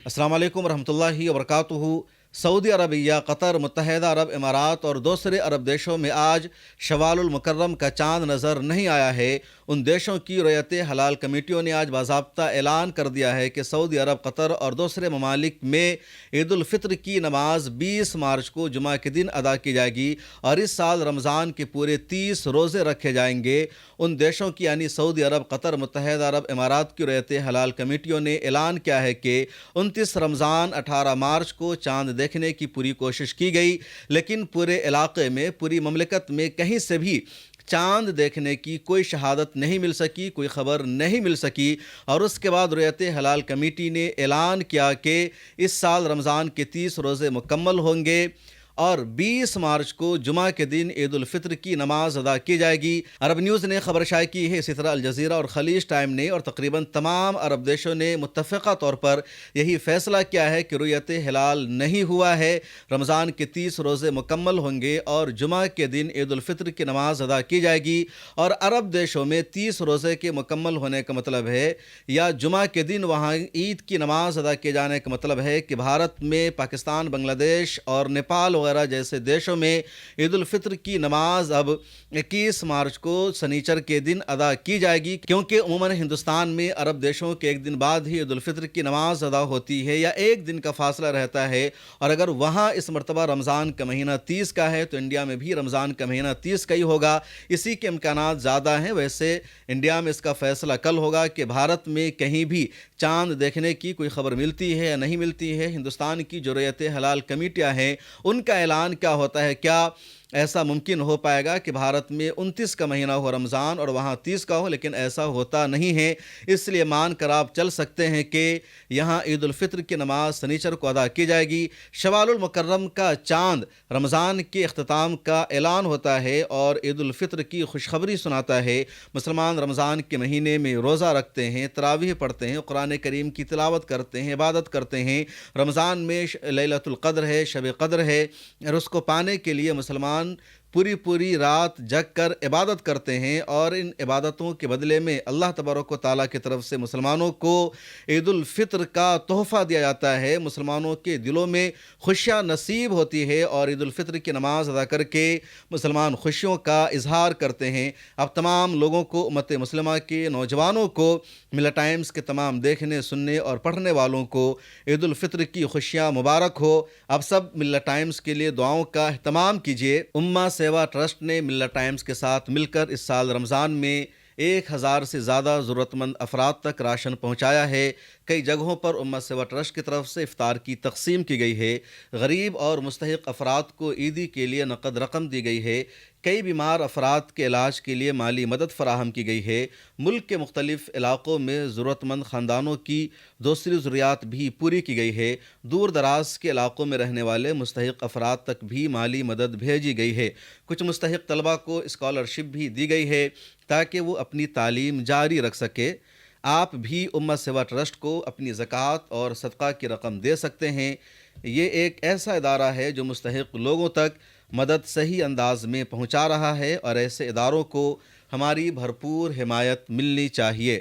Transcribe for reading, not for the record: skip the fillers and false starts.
अस्सलाम वालेकुम रहमतुल्लाहि व बरकातुहू। सऊदी अरबिया, कतर, मुत्तहिदा अरब इमारात और दूसरे अरब देशों में आज शवालुल मुकर्रम का चांद नज़र नहीं आया है। उन देशों की रयत हलाल कमेटियों ने आज बाज़ाब्ता ऐलान कर दिया है कि सऊदी अरब, कतर और दूसरे ममालिक में ईद उल फित्र की नमाज 20 मार्च को जुमा के दिन अदा की जाएगी और इस साल रमज़ान के पूरे 30 रोज़े रखे जाएंगे। उन देशों की यानी सऊदी अरब, कतर, मुत्तहिदा अरब इमारात की रयत हलाल कमेटियों ने ऐलान किया है कि 29 रमज़ान 18 मार्च को चांद देखने की पूरी कोशिश की गई, लेकिन पूरे इलाके में, पूरी ममलिकत में कहीं से भी चांद देखने की कोई शहादत नहीं मिल सकी, कोई ख़बर नहीं मिल सकी। और उसके बाद रयत हलाल कमेटी ने ऐलान किया कि इस साल रमज़ान के 30 रोज़े मुकम्मल होंगे और 20 मार्च को जुमा के दिन ईद उल फित्र की नमाज अदा की जाएगी। अरब न्यूज़ ने खबर शाये की है, इसी तरह अल जज़ीरा और खलीज टाइम ने और तकरीबन तमाम अरब देशों ने मुत्तफ़क़ा तौर पर यही फ़ैसला किया है कि रुयत हिलाल नहीं हुआ है। रमज़ान के 30 रोज़े मुकम्मल होंगे और जुमा के दिन ईद उल फित्र की नमाज अदा की जाएगी। और अरब देशों में 30 रोज़े के मुकम्मल होने का मतलब है, या जुमा के दिन वहाँ ईद की नमाज अदा किए जाने का मतलब है कि भारत में, पाकिस्तान, बांग्लादेश और नेपाल वगैरह जैसे देशों में ईद उल फित्र की नमाज अब 21 मार्च को शनिचर के दिन अदा की जाएगी, क्योंकि उमूमन हिंदुस्तान में अरब देशों के एक दिन बाद ही ईद उल फित्र की नमाज अदा होती है या एक दिन का फासला रहता है। और अगर वहाँ इस मरतबा रमज़ान का महीना 30 का है तो इंडिया में भी रमज़ान का महीना 30 का ही होगा। इसी के इम्कानात ज़्यादा हैं। वैसे इंडिया में इसका फ़ैसला कल होगा कि भारत में कहीं भी चांद देखने की कोई ख़बर मिलती है या नहीं मिलती है। हिंदुस्तान की जो रयत हलाल कमेटियाँ हैं उनका ऐलान क्या होता है, क्या ऐसा मुमकिन हो पाएगा कि भारत में 29 का महीना हो रमज़ान और वहाँ 30 का हो, लेकिन ऐसा होता नहीं है। इसलिए मान कर आप चल सकते हैं कि यहाँ ईद उल फित्र की नमाज शनिचर को अदा की जाएगी। शवालुल मुकर्रम का चांद रमज़ान के अख्ताम का ऐलान होता है और ईद उल फित्र की खुशखबरी सुनाता है। मुसलमान रमज़ान के महीने में रोज़ा रखते हैं, तरावीह पढ़ते हैं, कुरान करीम की तिलावत करते हैं, इबादत करते हैं। रमज़ान में लैलतुल क़द्र है, शब क़द्र है, और उसको पाने के लिए मुसलमान पूरी पूरी रात जग कर इबादत करते हैं और इन इबादतों के बदले में अल्लाह तबारक व तआला की तरफ से मुसलमानों को ईद उल फित्र का तोहफ़ा दिया जाता है। मुसलमानों के दिलों में खुशियाँ नसीब होती है और ईद उल फित्र की नमाज अदा करके मुसलमान खुशियों का इजहार करते हैं। अब तमाम लोगों को, उम्मत मुस्लिमा के नौजवानों को, मिल्लत टाइम्स के तमाम देखने, सुनने और पढ़ने वालों को ईद उल फित्र की खुशियाँ मुबारक हो। अब सब मिल्लत टाइम्स के लिए दुआओं का एहतमाम कीजिए। उम्मा सेवा ट्रस्ट ने मिल्लत टाइम्स के साथ मिलकर इस साल रमज़ान में 1000 से ज़्यादा ज़रूरतमंद अफराद तक राशन पहुँचाया है। कई जगहों पर उम्मा सेवा ट्रस्ट की तरफ से इफ्तार की तकसीम की गई है। गरीब और मुस्तहिक अफराद को ईदी के लिए नकद रकम दी गई है। कई बीमार अफराद के इलाज के लिए माली मदद फराहम की गई है। मुल्क के मुख्तलिफ इलाक़ों में ज़रूरतमंद ख़ानदानों की दूसरी ज़रूरियात भी पूरी की गई है। दूर दराज के इलाक़ों में रहने वाले मुस्तहिक अफराद तक भी माली मदद भेजी गई है। कुछ मुस्तहिक तलबा को स्कॉलरशिप भी दी गई है ताकि वो अपनी तालीम जारी रख सके। आप भी उम्मा सेवा ट्रस्ट को अपनी ज़कात और सदक़ा की रकम दे सकते हैं। ये एक ऐसा इदारा है जो मुस्तहिक लोगों तक मदद सही अंदाज में पहुंचा रहा है और ऐसे इदारों को हमारी भरपूर हिमायत मिलनी चाहिए।